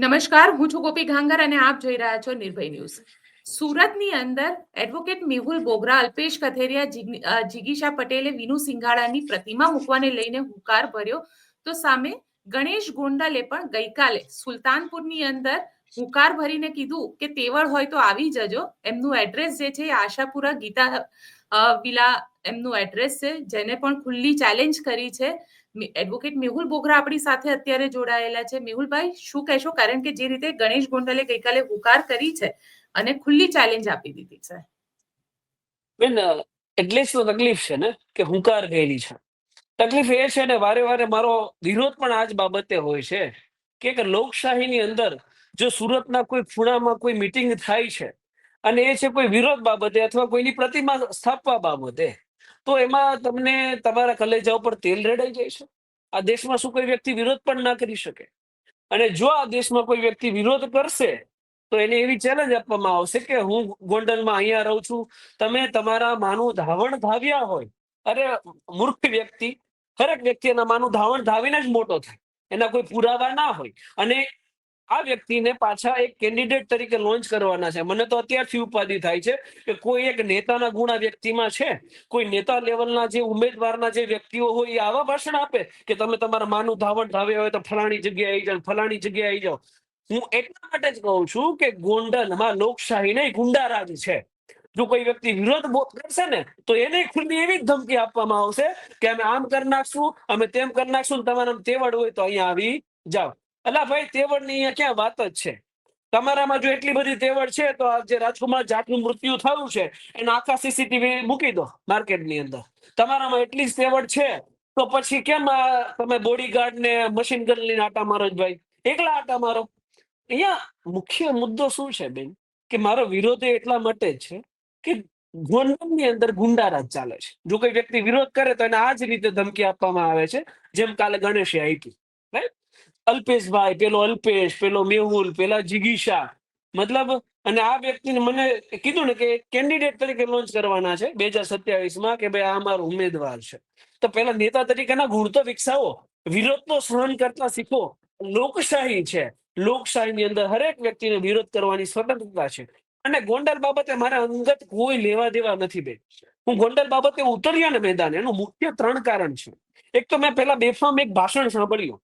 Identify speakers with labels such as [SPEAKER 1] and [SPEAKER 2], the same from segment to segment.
[SPEAKER 1] નમસ્કાર, હું છું ગોપી ઘાંગર અને આપ જોઈ રહ્યા છો નિર્ભય ન્યૂઝ. સુરતની અંદર એડવોકેટ મેહુલ બોગરા, અલ્પેશ કથેરિયા, જિગીશા પટેલે વિનુ સિંઘાડાની પ્રતિમા મૂકવાને લઈને હુંકાર ભર્યો, તો સામે ગણેશ ગોંડલે પણ ગઈકાલે સુલતાનપુરની અંદર હુંકાર ભરીને કીધું કે તેવડ હોય તો આવી જજો. એમનું એડ્રેસ જે છે એ આશાપુરા ગીતા વિલા એમનું એડ્રેસ છે, જેને પણ ખુલ્લી ચેલેન્જ કરી છે. એડવોકેટ મેહુલ બોગરા આપણી સાથે અત્યારે જોડાયેલા છે. મેહુલભાઈ, શું કહેશો? કારણ કે જે રીતે ગણેશ ગોંડલે ગઈકાલે હુકાર કરી છે અને ખુલ્લી ચેલેન્જ આપી દીધી છે.
[SPEAKER 2] બેન, એટલે જ તો તકલીફ છે ને કે હુંકાર ગયેલી છે. તકલીફ એ છે ને, વારે વારે મારો વિરોધ પણ આ જ બાબતે હોય છે કે લોકશાહીની અંદર જો સુરતના કોઈ ખૂણામાં કોઈ મિટિંગ થાય છે અને એ છે કોઈ વિરોધ બાબતે અથવા કોઈની પ્રતિમા સ્થાપવા બાબતે, તો એમાં તમને તમારા કલેજા ઉપર તેલ રેડાઈ જાય છે. આ દેશમાં શું કોઈ વ્યક્તિ વિરોધ પણ ના કરી શકે? અને જો આ દેશમાં કોઈ વ્યક્તિ વિરોધ કરશે તો એને એવી ચેલેન્જ આપવામાં આવશે કે હું ગોંડલમાં અહીંયા રહું છું, તમે તમારા માનું ધાવણ ધાવ્યા હોય. અરે મૂર્ખ વ્યક્તિ, દરેક વ્યક્તિ એના માનું ધાવણ ધાવીને જ મોટો થાય, એના કોઈ પુરાવા ના હોય. અને આ વ્યક્તિને પાછા એક કેન્ડિડેટ તરીકે લોન્ચ કરવાના છે. મને તો અત્યારથી ઉપાધિ થાય છે કે કોઈ એક નેતાના ગુણ આ વ્યક્તિમાં છે. કોઈ નેતા લેવલના જે ઉમેદવારના જે વ્યક્તિઓ હોય એ આવા ભાષણ આપે કે તમે તમારા માનું ધાવણ ધાવ્યા હોય તો ફલાણી જગ્યાએ આવી જાઓ, ફલાણી જગ્યાએ આવી જાઓ. હું એટલા માટે જ કહું છું કે ગોંડલમાં લોકશાહી નહીં, ગુંડારાજ છે. જો કોઈ વ્યક્તિ વિરોધ કરશે ને તો એને ખુલ્લી એવી જ ધમકી આપવામાં આવશે કે અમે આમ કરી નાખશું, અમે તેમ કરી નાખશું, તમારા તેવડ હોય તો અહીંયા આવી જાઓ. અલા ભાઈ, તેવડની અહીંયા ક્યાં વાત જ છે? તમારામાં જો એટલી બધી તેવડ છે તો આ જે રાજકુમાર જાટનું મૃત્યુ થયું છે એના આખા સીસીટીવી મૂકી દો માર્કેટની અંદર. તમારામાં એટલી જ તેવડ છે તો પછી કેમ તમે બોડીગાર્ડ ને મશીન ગન લઈને આટા મારો જ ભાઈ? એકલા આટા મારો. અહીંયા મુખ્ય મુદ્દો શું છે બેન, કે મારો વિરોધ એટલા માટે જ છે કે ગોંડલની અંદર ગુંડારાજ ચાલે છે. જો કોઈ વ્યક્તિ વિરોધ કરે તો એને આ જ રીતે ધમકી આપવામાં આવે છે જેમ કાલે ગણેશે આપી. રાઈટ? અલ્પેશભાઈ, પેલો અલ્પેશ, પેલો મેહુલ, પેલા જિગીશા, મતલબ. અને આ વ્યક્તિને મને કીધું ને કે કેન્ડિડેટ તરીકે લોન્ચ કરવાના છે 2027માં કે ભાઈ આ અમારો ઉમેદવાર છે. તો પેલા નેતા તરીકેના ગુણ તો વિકસાવો, વિરોધ તો સહન કરતા શીખો. લોકશાહી છે, લોકશાહીની અંદર હરેક વ્યક્તિને વિરોધ કરવાની સ્વતંત્રતા છે. અને ગોંડલ બાબતે મારે અંગત કોઈ લેવા દેવા નથી બેન. હું ગોંડલ બાબતે ઉતર્યો ને મેદાન, એનું મુખ્ય 3 કારણ છે. એક તો મેં પેલા બેફામ એક ભાષણ સાંભળ્યું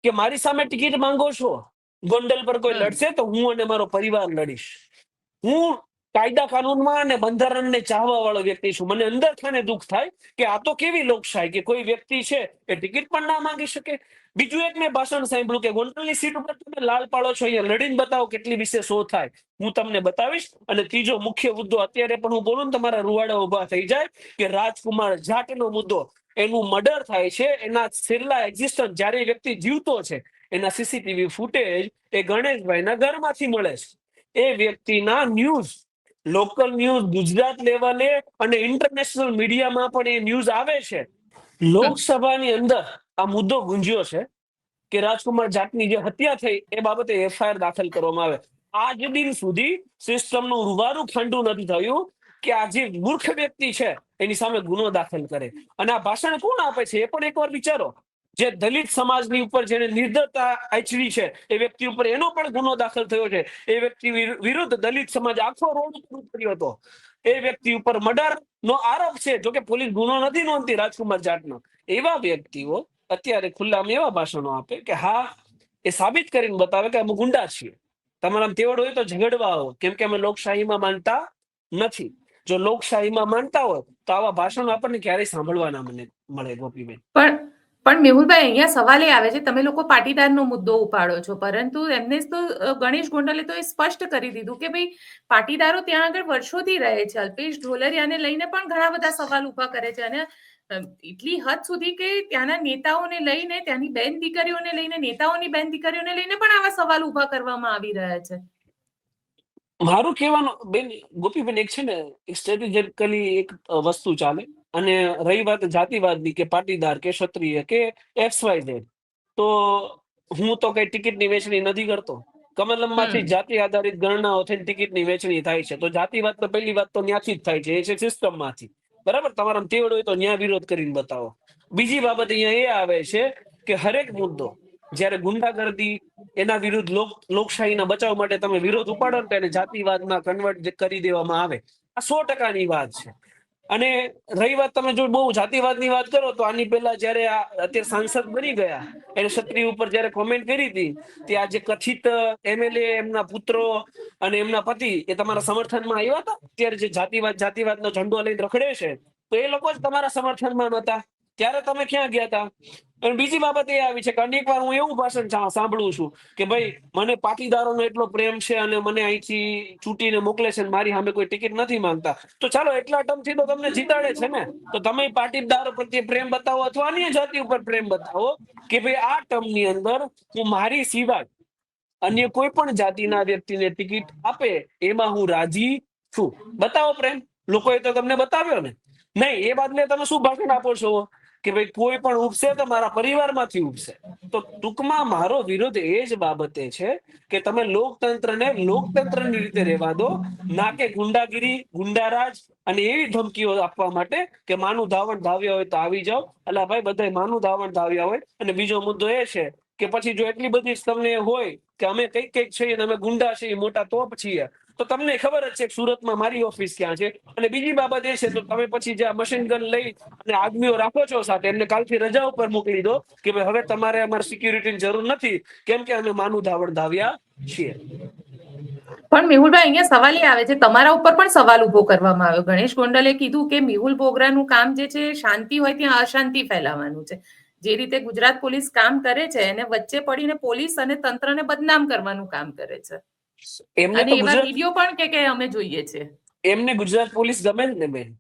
[SPEAKER 2] કે મારી સામે ટિકિટ માંગો છો, ગોંડલ પર કોઈ લડશે તો હું અને મારો પરિવાર લડીશ. હું કાયદા કાનૂનમાં અને બંધારણને ચાહવા વાળો વ્યક્તિ છું. મને અંદર ખાને દુઃખ થાય કે આ તો કેવી લોકશાહી કે કોઈ વ્યક્તિ છે એ ટિકિટ પણ ના માંગી શકે. બીજું એક મેં ભાષણ સાંભળ્યું કે ગોંડલની સીટ ઉપર તમે લાલ પાડો છો, અહીંયા લડીને બતાવો કેટલી વિશે શો થાય. હું તમને બતાવીશ. અને ત્રીજો મુખ્ય મુદ્દો, અત્યારે પણ હું બોલું ને તમારા રૂવાડા ઉભા થઈ જાય, કે રાજકુમાર જાટનો મુદ્દો. એનું મર્ડર થાય છે, એના છેલ્લા એક્ઝિસ્ટન્સ જ્યારે વ્યક્તિ જીવતો છે એના સીસીટીવી ફૂટેજ એ ગણેશભાઈના ઘરમાંથી મળે છે. એ વ્યક્તિના ન્યૂઝ, લોકલ ન્યૂઝ, ગુજરાત લેવલે અને ઇન્ટરનેશનલ મીડિયામાં પણ એ ન્યૂઝ આવે છે. લોકસભાની અંદર આ મુદ્દો ગુંજ્યો છે કે રાજકુમાર જાટની જે હત્યા થઈ એ બાબતે એફઆઈઆર દાખલ કરવામાં આવે. આજ દિન સુધી સિસ્ટમનું રૂવારું ઠંડુ નથી થયું કે આ જે મૂર્ખ વ્યક્તિ છે એની સામે ગુનો દાખલ કરે. અને આ ભાષણ કોણ આપે છે એ પણ એકવાર વિચારો. જે દલિત સમાજની ઉપર જેને નિર્દયતા આચરી છે એ વ્યક્તિ ઉપર એનો પણ ગુનો દાખલ થયો છે. એ વ્યક્તિ વિરુદ્ધ દલિત સમાજ આખો રોડ ઉપર ઉતર્યો હતો. એ વ્યક્તિ ઉપર મર્ડર નો આરોપ છે, જોકે પોલીસ ગુનો નથી નોંધતી રાજકુમાર જાટનો. એવા વ્યક્તિઓ અત્યારે ખુલ્લામાં એવા ભાષણો આપે કે હા, એ સાબિત કરીને બતાવે કે અમે ગુંડા છીએ. તમારા તેવડ હોય તો ઝઘડવા આવો, કેમ કે અમે લોકશાહીમાં માનતા નથી. જો લોકશાહીમાં માનતા હોય તો આવા ભાષણો આપણને ક્યારેય સાંભળવા ના મળે ગોપીબેન.
[SPEAKER 1] પણ મેહુલભાઈ, અહીંયા સવાલ એ આવે છે, તમે લોકો પાટીદારનો મુદ્દો ઉપાડો છો, પરંતુ એમને તો ગણેશ ગોંડલે તો એ સ્પષ્ટ કરી દીધું કે ભાઈ પાટીદારો ત્યાં આગળ વર્ષોથી રહે છે. અલ્પેશ ઢોલરિયાને લઈને પણ ઘણા બધા સવાલ ઉભા કરે છે. અને એટલી હદ સુધી કે ત્યાંના નેતાઓને લઈને, ત્યાંની બેન દીકરીઓને લઈને, નેતાઓની બેન દીકરીઓને લઈને પણ આવા સવાલ ઉભા કરવામાં આવી રહ્યા છે.
[SPEAKER 2] મારું કહેવાનું બેન, ગોપીબેન, એક છે ને સ્ટ્રેટેજિકલી એક વસ્તુ ચાલે. અને રહી વાત જાતિવાદની કે પાટીદાર કે ક્ષત્રિય કે XYZ, તો હું તો કઈ ટિકિટની વેચણી નથી કરતો. કમલમમાંથી જાતિ આધારિત ગણનાઓથી ટિકિટની વેચણી થાય છે. તો જાતિવાદ તો પહેલી વાત તો ત્યાંથી જ થાય છે, એ છે સિસ્ટમમાંથી. બરાબર? તમારા તેવડ હોય તો ન્યા વિરોધ કરીને બતાવો. બીજી બાબત અહીંયા એ આવે છે કે હરેક મુદ્દો જ્યારે ગુંડાગર્દી એના વિરુદ્ધ લોકશાહીના બચાવ માટે તમે વિરોધ ઉપાડો ને એને જાતિવાદમાં કન્વર્ટ કરી દેવામાં આવે. આ 100%ની વાત છે. અને રહી વાત, તમે જો બહુ જાતિવાદની વાત કરો તો આની પહેલા જયારે આ અત્યારે સાંસદ બની ગયા એને ક્ષત્રિય ઉપર જયારે કોમેન્ટ કરી હતી, તે આ જે કથિત MLA એમના પુત્રો અને એમના પતિ એ તમારા સમર્થનમાં આવ્યા હતા? અત્યારે જે જાતિવાદનો ઝંડો લઈને રખડે છે તો એ લોકો જ તમારા સમર્થનમાં નહોતા, ત્યારે તમે ક્યાં ગયા હતા? અને બીજી બાબત એ આવી છે કે અનેક વાર હું એવું ભાષણ સાંભળું છું કે ભાઈ મને પાટીદારોનો એટલો પ્રેમ છે અને મને અહીંથી ચૂંટીને મોકલે છે, મારી સામે કોઈ ટિકિટ નથી માંગતા. તો ચાલો એટલા ટર્મથી તો તમને જીતાડે છે ને, તો તમે પાટીદારો પ્રત્યે પ્રેમ બતાવો અથવા અન્ય જાતિ ઉપર પ્રેમ બતાવો કે ભાઈ આ ટર્મની અંદર હું મારી સિવાય અન્ય કોઈ પણ જાતિના વ્યક્તિને ટિકિટ આપે એમાં હું રાજી છું. બતાવો પ્રેમ. લોકોએ તો તમને બતાવ્યો ને નહીં. એ બાદને તમે શું ભાષણ આપો છો કે ભાઈ કોઈ પણ ઉપસે તો મારા પરિવારમાંથી ઉપસે. તો ટૂંકમાં મારો વિરોધ એ જ બાબતે છે કે તમે લોકતંત્રને લોકતંત્રની રીતે રહેવા દો, ના કે ગુંડાગીરી, ગુંડારાજ અને એવી ધમકીઓ આપવા માટે કે માનું ધાવણ ધાવ્યા હોય તો આવી જાઓ. અલા ભાઈ, બધાય માનું ધાવણ ધાવ્યા હોય. અને બીજો મુદ્દો એ છે કે પછી જો એટલી બધી તમને હોય કે અમે કઈક છીએ, અમે ગુંડા છીએ, મોટા તોપ છીએ, તો તમને ખબર જ છે કે સુરતમાં મારી ઓફિસ ક્યાં છે. અને બીજી બાબત એ છે તો તમે પછી જે મશીન ગન લઈ અને આદમીઓ રાખો છો સાથે, એમને કાલથી રજા ઉપર મોકલી દો કે ભાઈ હવે તમારે અમારી સિક્યુરિટીની જરૂર નથી, કેમ કે અમે માનું ધાવણ ધાવ્યા છીએ.
[SPEAKER 1] પણ મેહુલભાઈ, અહીંયા સવાલ એ આવે છે, તમારા ઉપર પણ સવાલ ઉભો કરવામાં આવ્યો. ગણેશ ગોંડલે કીધું કે મેહુલ બોગરાનું કામ જે છે શાંતિ હોય ત્યાં અશાંતિ ફેલાવવાનું છે. જે રીતે ગુજરાત પોલીસ કામ કરે છે એને વચ્ચે પડીને પોલીસ અને તંત્રને બદનામ કરવાનું કામ કરે છે.
[SPEAKER 2] એમને
[SPEAKER 1] અને
[SPEAKER 2] તો
[SPEAKER 1] એવા
[SPEAKER 2] ગુજરાત
[SPEAKER 1] વિડીયો પણ કે અમે જોઈએ છે.
[SPEAKER 2] એમને ગુજરાત પોલીસ ગમે જ ને બેન.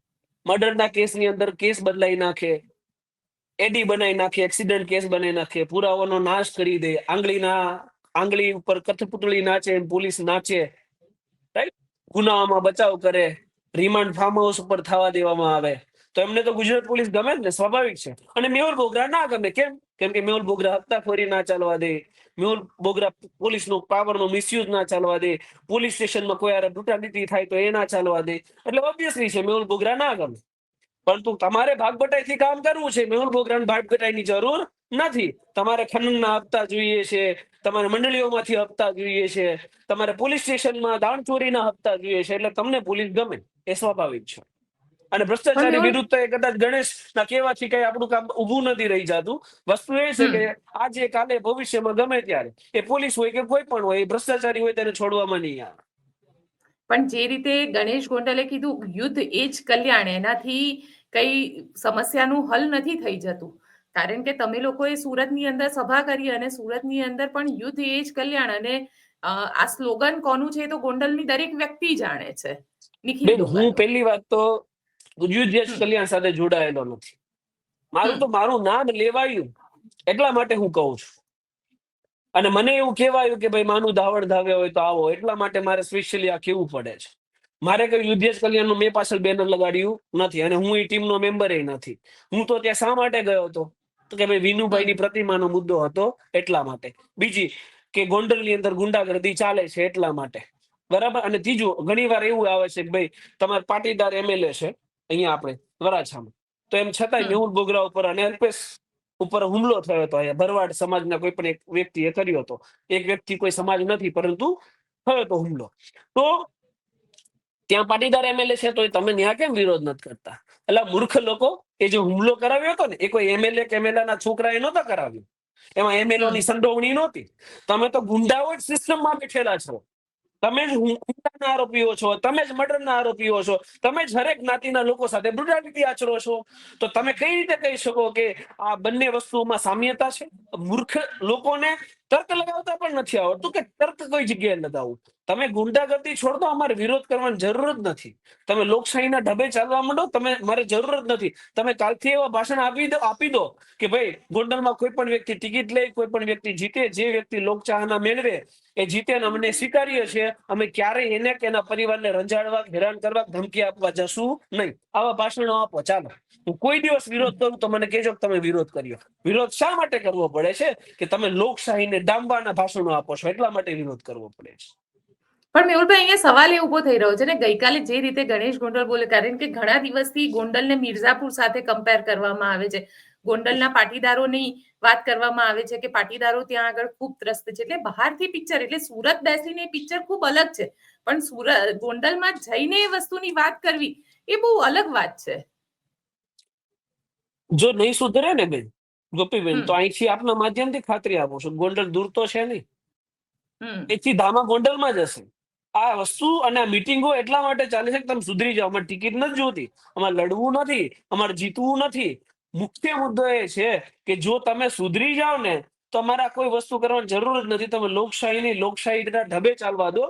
[SPEAKER 2] મર્ડરના કેસની અંદર કેસ બદલાઈ નાખે, એડી બનાવી નાખે, એક્સિડન્ટ કેસ બનાવી નાખે, પુરાવાનો નાશ કરી દે, આંગળી ઉપર કઠપુતળી નાચે, પોલીસ નાચે, રાઈટ, ગુનાઓમાં બચાવ કરે, રિમાન્ડ ફાર્મ હાઉસ ઉપર થવા દેવામાં આવે. તો એમને તો ગુજરાત પોલીસ ગમે જ ને, સ્વાભાવિક છે. અને મેહુલ બોગરા ના ગમે. કેમ કે મેહુલ બોગરા હપ્તાખોરી ના ચાલવા દે, મેહુલ બોગરા પોલીસનો પાવરનો મિસયુઝ ના ચાલવા દે, પોલીસ સ્ટેશનમાં કોઈ હારે બ્રુટાલિટી થાય તો એ ના ચાલવા દે. એટલે ઓબ્વિયસલી છે મેહુલ બોગરા ના ગમે. પરંતુ તમારે ભાગબટાઈથી કામ કરવું છે. મેહુલ બોગરાને ભાગબટાઈની જરૂર નથી. તમારે ખનનના હપ્તા જોઈએ છે, તમારે મંડળીઓમાંથી હપ્તા જોઈએ છે, તમારે પોલીસ સ્ટેશનમાં દાણચોરીના હપ્તા જોઈએ છે, એટલે તમને પોલીસ ગમે, એ સ્વાભાવિક છે. અને
[SPEAKER 1] પણ
[SPEAKER 2] ભ્રષ્ટાચારી
[SPEAKER 1] મેહુલ
[SPEAKER 2] વિરુદ્ધ તો એ કદાચ ગણેશના કહેવાથી કઈ આપણું કામ ઊભું નથી રહી જતું. વસ્તુ એ છે કે આજે કાલે ભવિષ્યમાં ગમે ત્યારે એ પોલીસ હોય કે કોઈ પણ હોય, એ ભ્રષ્ટાચારી હોય તેને છોડવામાં નહીં આવે.
[SPEAKER 1] પણ જે રીતે ગણેશ ગોંડલે કીધું યુદ્ધ એ જ કલ્યાણ, એનાથી કઈ સમસ્યાનું હલ નથી થઈ જતું. કારણ કે તમે લોકોએ સુરતની અંદર સભા કરી અને સુરતની અંદર પણ યુદ્ધ એ જ કલ્યાણ, અને આ સ્લોગન કોનું છે તો ગોંડલની દરેક વ્યક્તિ જાણે છે. નિખિલ
[SPEAKER 2] બેન, હું
[SPEAKER 1] ડોગાનું.
[SPEAKER 2] પહેલી વાત તો યુદ્ધ કલ્યાણ સાથે જોડાયેલો નથી. મારું નામ લેવાયું એટલા માટે હું કહું છું. અને મને એવું કહેવાયું કે ભાઈ માનું ધાવણ ધાવ્યા હોય તો આવો, એટલા માટે મારે સ્પેશિયલી આ કહેવું પડે છે. મારે કઈ યુદ્ધ કલ્યાણનું મેં પાછળ બેનર લગાડ્યું નથી, અને હું એ ટીમનો મેમ્બર નથી. હું તો ત્યાં શા માટે ગયો હતો તો કે ભાઈ વિનુભાઈની પ્રતિમાનો મુદ્દો હતો એટલા માટે. બીજી કે ગોંડલની અંદર ગુંડાગર્દી ચાલે છે એટલા માટે, બરાબર. અને ત્રીજું, ઘણી વાર એવું આવે છે કે ભાઈ તમારે પાટીદાર MLA છે અહીંયા આપણે વરાછામાં, તો એમ છતાંય મેહુલ બોગરા ઉપર અને અલ્પેશ ઉપર હુમલો થયો હતો. અહીંયા ભરવાડ સમાજના કોઈ પણ એક વ્યક્તિએ કર્યો હતો. એક વ્યક્તિ કોઈ સમાજ નથી, પરંતુ થયો હતો હુમલો. તો ત્યાં પાટીદાર MLA છે તો તમે ત્યાં કેમ વિરોધ નથી કરતા? એટલે મૂર્ખ લોકો, એ જે હુમલો કરાવ્યો હતો ને એ કોઈ MLA કે MLA ના છોકરાએ નહોતો કરાવ્યો. એમાં MLA ની સંડોવણી નહોતી. તમે તો ગુંડાઓ જ સિસ્ટમમાં બેઠેલા છો. તમે જ હુમલાના આરોપીઓ છો, તમે જ મર્ડરના આરોપીઓ છો, તમે જ હરેક જ્ઞાતિના લોકો સાથે બ્રુટાલિટી આચરો છો. તો તમે કઈ રીતે કહી શકો કે આ બંને વસ્તુઓમાં સામ્યતા છે? મૂર્ખ લોકોને તર્ક લગાવતા પણ નથી આવડતું કે તર્ક કઈ જગ્યાએ લગાવવું. તમે ગુંડાગર્દી છોડ દો, અમારે વિરોધ કરવાની જરૂર જ નથી. તમે લોકશાહીના ઢબે ચાલવા માંડો, મારે જરૂર જ નથી. તમે કાલથી એવા ભાષણ આપી દો કે ભાઈ ગોંડલમાં કોઈ પણ વ્યક્તિ ટિકિટ લે, કોઈ પણ વ્યક્તિ જીતે, જે વ્યક્તિ લોકચાહના મેળવે એ જીતે, અમને સ્વીકારીએ છીએ. અમે ક્યારેય એને કે એના પરિવારને રંજાડવા, હેરાન કરવા, ધમકી આપવા જશું નહીં. આવા ભાષણો આપો, ચાલો. હું કોઈ દિવસ વિરોધ કરું તો મને કહેજો કે તમે વિરોધ કર્યો. વિરોધ શા માટે કરવો પડે છે? કે તમે લોકશાહીને ડામવાના ભાષણો આપો છો, એટલા માટે વિરોધ કરવો પડે છે.
[SPEAKER 1] પણ મેહુલભાઈ, અહીંયા સવાલ એ ઉભો થઈ રહ્યો છે ને, ગઈકાલે જે રીતે ગણેશ ગોંડલ બોલે, કારણ કે ઘણા દિવસથી ગોંડલને મિર્ઝાપુર સાથે કમ્પેર કરવામાં આવે છે. ગોંડલના પાટીદારોની વાત કરવામાં આવે છે કે પાટીદારો ત્યાં આગળ ખૂબ ત્રસ્ત છે. એટલે બહારથી પિક્ચર, એટલે સુરત બેસીને પિક્ચર ખૂબ અલગ છે, પણ સુરત ગોંડલમાં જઈને એ વસ્તુની વાત કરવી એ બહુ અલગ વાત છે.
[SPEAKER 2] જો નહીં સુધરે ને બેન, ગોપીબેન, તો
[SPEAKER 1] હમ
[SPEAKER 2] અહીંથી આપના માધ્યમથી ખાતરી આપું છું, ગોંડલ દૂર તો છે નહીં,
[SPEAKER 1] હમ
[SPEAKER 2] એથી ધામા ગોંડલમાં જ હશે. આ વસ્તુ અને આ મીટિંગો એટલા માટે ચાલે છે કે તમે સુધરી જાઓ. અમારે ટિકિટ નથી જોતી, અમારે લડવું નથી, અમારે જીતવું નથી. મુખ્ય મુદ્દો એ છે કે જો તમે સુધરી જાઓ ને તો અમારા કોઈ વસ્તુ કરવાની જરૂર જ નથી. તમે લોકશાહીના ઢબે ચાલવા દો.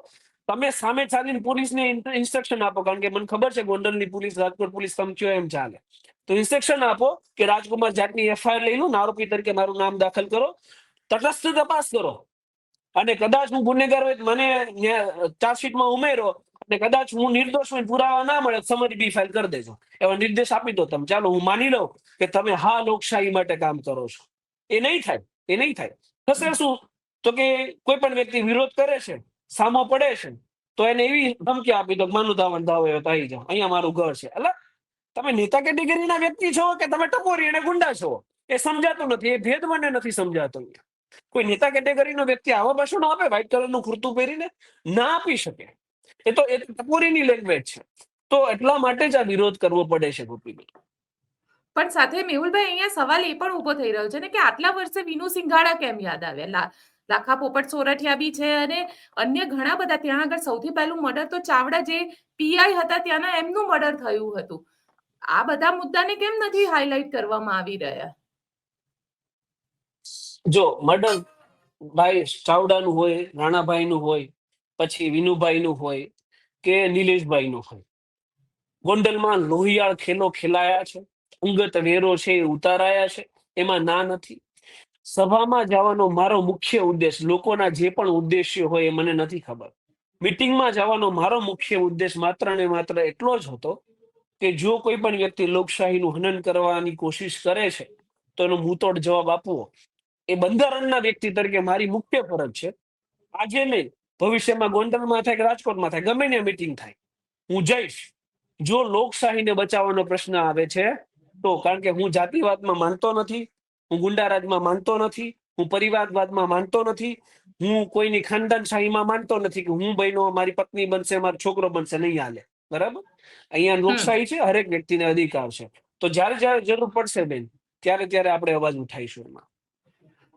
[SPEAKER 2] તમે સામે ચાલીને પોલીસને ઇન્સ્ટ્રક્શન આપો, કારણ કે મને ખબર છે ગોંડલની પોલીસ, રાજકોટ પોલીસ તમે કયો એમ ચાલે. તો ઇન્સ્ટ્રક્શન આપો કે રાજકુમાર જાટની એફઆઈઆર લઈ લો, આરોપી તરીકે મારું નામ દાખલ કરો, તટસ્થ તપાસ કરો, અને કદાચ હું ગુનેગાર હોય તો મને ચાર્જશીટમાં ઉમેરો, અને કદાચ હું નિર્દોષ હોય, પુરાવા ના મળે, સમરી બી ફાઇલ કરી દેજો. એવા નિર્દેશ આપી દો તમે. ચાલો હું માની લઉં કે તમે હા લોકશાહી માટે કામ કરો છો. એ નહીં થાય, એ નહીં થાય. થશે શું? તો કે કોઈ પણ વ્યક્તિ વિરોધ કરે છે, સામો પડે છે, તો એને એવી ધમકી આપી દો, માનું ધાવણ ધાવે તો આવી જાઓ, અહીંયા મારું ઘર છે. એટલે તમે નેતા કેટેગરીના વ્યક્તિ છો કે તમે ટપોરી અને ગુંડા છો, એ સમજાતું નથી. એ ભેદ મને નથી સમજાતો. કોઈ નેતા કેટેગરીનો વ્યક્તિ આવા ભાષણો આપે વ્હાઈટ કલરનું કુર્તું પહેરીને? ના આપી શકે. એ તો ટપોરીની લેંગ્વેજ છે. તો એટલા માટે જ આ વિરોધ કરવો પડે છે ગોપીબેન.
[SPEAKER 1] પણ સાથે મેહુલભાઈ, અહીંયા સવાલ એ પણ ઉભો થઈ રહ્યો છે ને કે આટલા વર્ષે વિનુ સિંઘાડા કેમ યાદ આવ્યા? લાખા પોપટ સોરઠિયા બી છે અને અન્ય ઘણા બધા. ત્યાં આગળ સૌથી પહેલું મર્ડર તો ચાવડા જે પીઆઈ હતા ત્યાંના, એમનું મર્ડર થયું હતું. આ બધા મુદ્દાને કેમ નથી હાઇલાઇટ કરવામાં આવી રહ્યા?
[SPEAKER 2] જો મર્ડર ભાઈ ચાવડાનું હોય, રાણાભાઈનું હોય, પછી વિનુભાઈનું હોય કે નિલેશભાઈનું હોય, ગોંડલમાં લોહિયાળ ખેલો ખેલાયા છે, અંગત વેરો છે એ ઉતારાયા છે, એમાં ના નથી. સભામાં જવાનો મારો મુખ્ય ઉદ્દેશ, લોકોના જે પણ ઉદ્દેશ્ય હોય એ મને નથી ખબર. મીટિંગમાં જવાનો મારો મુખ્ય ઉદ્દેશ માત્ર ને માત્ર એટલો જ હતો કે જો કોઈ પણ વ્યક્તિ લોકશાહીનું હનન કરવાની કોશિશ કરે છે તો એનો મુંતોડ જવાબ આપવો એ બંધારણના વ્યક્તિ તરીકે મારી મુખ્ય ફરજ છે. આજે નહીં, ભવિષ્યમાં ગોંડલમાં થાય કે રાજકોટમાં થાય, ગમે ત્યાં મીટિંગ થાય, હું જઈશ. જો લોકશાહીને બચાવવાનો પ્રશ્ન આવે છે તો, કારણ કે હું જાતિવાદમાં માનતો નથી, હું ગુંડારાજમાં માનતો નથી, હું પરિવારવાદમાં માનતો નથી, હું કોઈની ખાનદાનશાહીમાં માનતો નથી કે હું બહેનો મારી પત્ની બનશે, મારો છોકરો બનશે, નહીં હાલે. બરાબર? અહીંયા લોકશાહી છે, હરેક વ્યક્તિને અધિકાર છે. તો જ્યારે જ્યારે જરૂર પડશે બેન, ત્યારે ત્યારે આપણે અવાજ ઉઠાઈશું એમાં.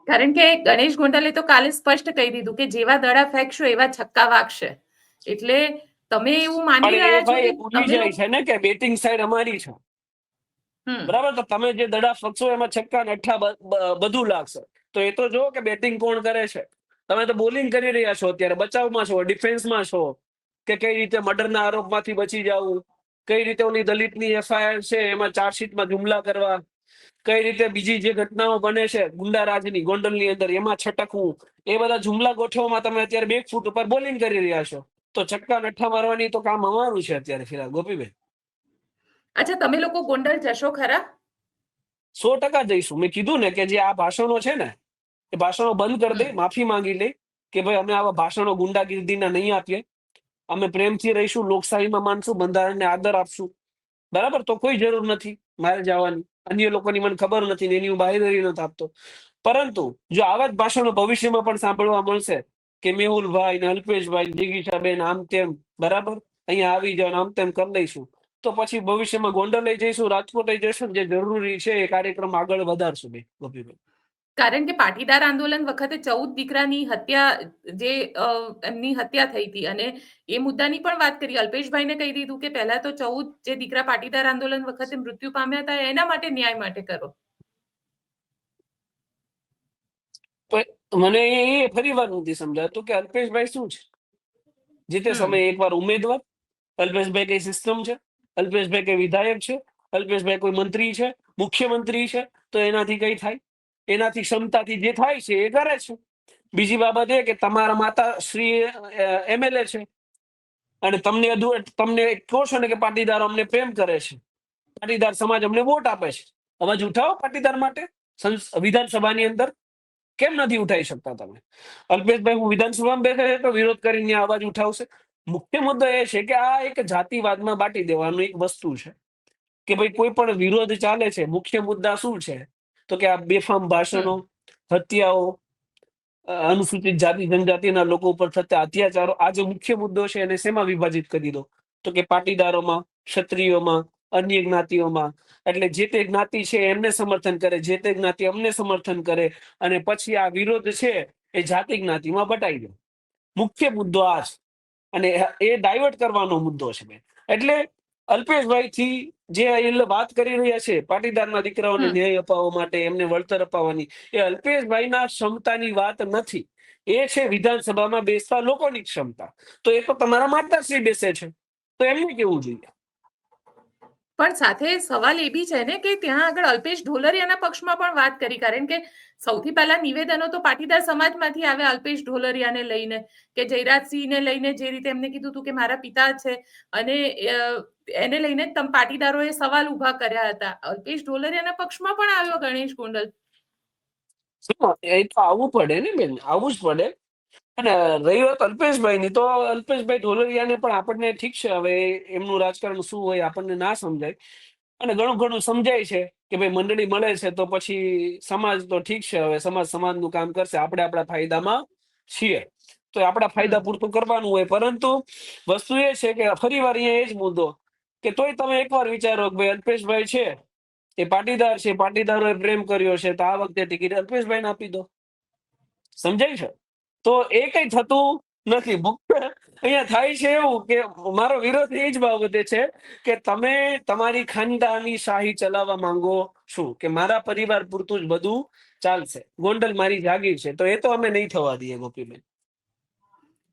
[SPEAKER 1] કારણ કે ગણેશ ગોંડલે તો કાલે સ્પષ્ટ કહી દીધું કે જેવા દડા ફેંકશો એવા છક્કા વાગશે. એટલે તમે એવું માની
[SPEAKER 2] પણ એ
[SPEAKER 1] રહ્યા છો
[SPEAKER 2] ભાઈ
[SPEAKER 1] કે
[SPEAKER 2] ભૂલી
[SPEAKER 1] તમે
[SPEAKER 2] જાય છે ને કે બેટિંગ સાઈડ અમારી છે.
[SPEAKER 1] હમ
[SPEAKER 2] બરાબર? તો તમે જે દડા ફકશો એમાં છક્કા ને અઠ્ઠા બધું લાગશે. તો એ તો જો કે બેટિંગ કોણ કરે છે. તમે તો બોલિંગ કરી રહ્યા છો, અત્યારે બચાવમાં છો, ડિફેન્સમાં છો, કે કઈ રીતે મર્ડરના આરોપમાંથી બચી જવું, કઈ રીતે ઓલી દલિતની એફઆઈઆર છે એમાં ચાર્જશીટમાં જુમલા કરવા, કઈ રીતે બીજી જે ઘટનાઓ બને છે ગુંડારાજની ગોંડલની અંદર એમાં છટકવું, એ બધા જુમલા ગોઠવવામાં તમે અત્યારે 2 ફૂટ ઉપર બોલિંગ કરી રહ્યા છો. તો છક્કા નઠ્ઠા મારવાની તો કામ અમારું છે અત્યારે ફિલહાલ ગોપીબેન.
[SPEAKER 1] અચ્છા, તમે લોકો ગોંડલ જશો ખરા?
[SPEAKER 2] 100% જઈશું. મેં કીધું ને કે જે આ ભાષણો છે ને એ ભાષણો બંધ કરી દે, માફી માંગી લે કે ભાઈ અમે આવા ભાષણો ગુંડાગીર્દીના નહીં આપીએ, અમે પ્રેમથી રહીશું, લોકશાહીમાં માનશું, બંધારણને આદર આપશું. બરાબર? તો કોઈ જરૂર નથી મારે જવાની. અન્ય લોકોની મને ખબર નથી ને એની હું બાહેધરી નથી આપતો. પરંતુ જો આવા જ ભાષણો ભવિષ્યમાં પણ સાંભળવા મળશે કે મેહુલભાઈ ને અલ્પેશભાઈ ને જિગીશાબેન આમ તેમ, બરાબર, અહીંયા આવી જાવ આમ તેમ કરી લઈશું, તો પછી ભવિષ્યમાં ગોંડલે જઈશું, રાજકોટ જઈશું, જે જરૂરી છે એ કાર્યક્રમ આગળ વધારશું બે ગોપીભાઈ.
[SPEAKER 1] કારણ કે પાટીદાર આંદોલન વખતે 14 દીકરાની હત્યા, જે એમની હત્યા થઈ હતી, અને એ મુદ્દાની પણ વાત કરી. અલ્પેશભાઈને કહી દીધું કે પહેલા તો 14 જે દીકરા પાટીદાર આંદોલન વખતે મૃત્યુ પામ્યા હતા એના માટે ન્યાય માટે કરો.
[SPEAKER 2] મને એ ફરી વાર નથી સમજાતું કે અલ્પેશભાઈ શું છે. જે તે સમયે એકવાર ઉમેદવાર, અલ્પેશભાઈ કઈ સિસ્ટમ છે, અલ્પેશભાઈ કઈ વિધાયક છે, અલ્પેશભાઈ કોઈ મંત્રી છે, મુખ્યમંત્રી છે, તો એનાથી કઈ થાય? એનાથી ક્ષમતાથી જે થાય છે એ કરે છે. બીજી બાબત એ કે તમારા માતા શ્રી એમએલએ છે અને તમને કહો છો ને કે પાટીદારો અમને પ્રેમ કરે છે, પાટીદાર સમાજ અમને વોટ આપે છે, અવાજ ઉઠાવો પાટીદાર માટે વિધાનસભાની અંદર. કેમ નથી ઉઠાવી શકતા તમે? અલ્પેશભાઈ હું વિધાનસભામાં બેસે છે તો વિરોધ કરીને અવાજ ઉઠાવશે. મુખ્ય મુદ્દો એ છે કે આ એક જાતિવાદમાં બાટી દેવાનું એક વસ્તુ છે કે ભાઈ કોઈ પણ વિરોધ ચાલે છે, મુખ્ય મુદ્દા શું છે તો કે આ બેફામ ભાષણો, હત્યાઓ, અનુસૂચિત જાતિ જનજાતિના લોકો ઉપર થતા અત્યાચારો, આ જે મુખ્ય મુદ્દો છે એને શેમાં વિભાજિત કરી દો? તો કે પાટીદારોમાં, ક્ષત્રિયોમાં, અન્ય જ્ઞાતિઓમાં. એટલે જે તે જ્ઞાતિ છે એમને સમર્થન કરે, જે તે જ્ઞાતિ અમને સમર્થન કરે, અને પછી આ વિરોધ છે એ જાતિ જ્ઞાતિમાં બટાઈ દો. મુખ્ય મુદ્દો આ છે, અને એ ડાયવર્ટ કરવાનો મુદ્દો છે બેન. એટલે અલ્પેશભાઈ થી જે એ વાત કરી રહ્યા છે પાટીદારના દીકરાઓને ન્યાય અપાવવા માટે, એમને વળતર અપાવવાની, એ અલ્પેશભાઈના ક્ષમતાની વાત નથી. એ છે વિધાનસભામાં બેસતા લોકોની ક્ષમતા. તો એ તો તમારા માતાશ્રી બેસે છે, તો એમને કેવું જોઈએ.
[SPEAKER 1] પણ સાથે સવાલ એ બી છે ને કે ત્યાં આગળ અલ્પેશ ઢોલરિયાના પક્ષમાં પણ વાત કરી, કારણ કે સૌથી પહેલા નિવેદનો તો પાટીદાર સમાજમાંથી આવે અલ્પેશ ઢોલરિયાને લઈને, કે જયરાજસિંહને લઈને જે રીતે એમને કીધું હતું કે મારા પિતા છે, અને એને લઈને તમ પાટીદારોએ સવાલ ઉભા કર્યા હતા. અલ્પેશ ઢોલરિયાના પક્ષમાં પણ આવ્યો ગણેશ ગોંડલ.
[SPEAKER 2] એ તો આવવું પડે ને બેન, આવવું જ પડે. અને રહી વાત અલ્પેશભાઈની, તો અલ્પેશભાઈ ઢોલરિયાને પણ આપણને ઠીક છે, હવે એમનું રાજકારણ શું હોય આપણને ના સમજાય, અને ઘણું ઘણું સમજાય છે કે ભાઈ મંડળી મળે છે તો પછી સમાજ તો ઠીક છે, હવે સમાજ સમાજનું કામ કરશે, આપણે આપણા ફાયદામાં છીએ તો આપણા ફાયદા પૂરતું કરવાનું હોય. પરંતુ વસ્તુ એ છે કે ફરી વાર અહીંયા એ જ મુદ્દો કે તોય તમે એકવાર વિચારો કે ભાઈ અલ્પેશભાઈ છે એ પાટીદાર છે, પાટીદારોએ પ્રેમ કર્યો છે, તો આ વખતે ટિકિટ અલ્પેશભાઈને આપી દો. સમજાય છે? તો એ કઈ થતું નથી. અહીંયા થાય છે એવું કે મારો વિરોધ એ જ બાબતે છે કે તમે તમારી ખાનદાની શાહી ચલાવવા માંગો છો કે મારા પરિવાર પૂરતું જ બધું ચાલશે, ગોંડલ મારી જાગીર છે, તો એ તો અમે નહીં થવા દઈએ ગોપીબેન.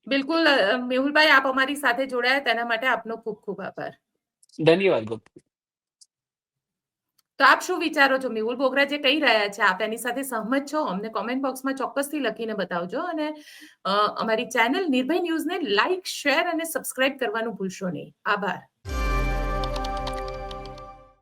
[SPEAKER 1] બિલકુલ મેહુલભાઈ, આપ અમારી સાથે જોડાયા તેના માટે આપનો ખૂબ ખૂબ આભાર.
[SPEAKER 2] ધન્યવાદ ગોપી.
[SPEAKER 1] તો આપ શું વિચારો છો? મેહુલ બોગરા જે કહી રહ્યા છે, આપ એની સાથે સહમત છો? અમને કોમેન્ટ બોક્સમાં ચોક્કસથી લખીને બતાવજો, અને અમારી ચેનલ નિર્ભય ન્યૂઝને લાઇક, શેર અને સબસ્ક્રાઇબ કરવાનું ભૂલશો નહીં. આભાર.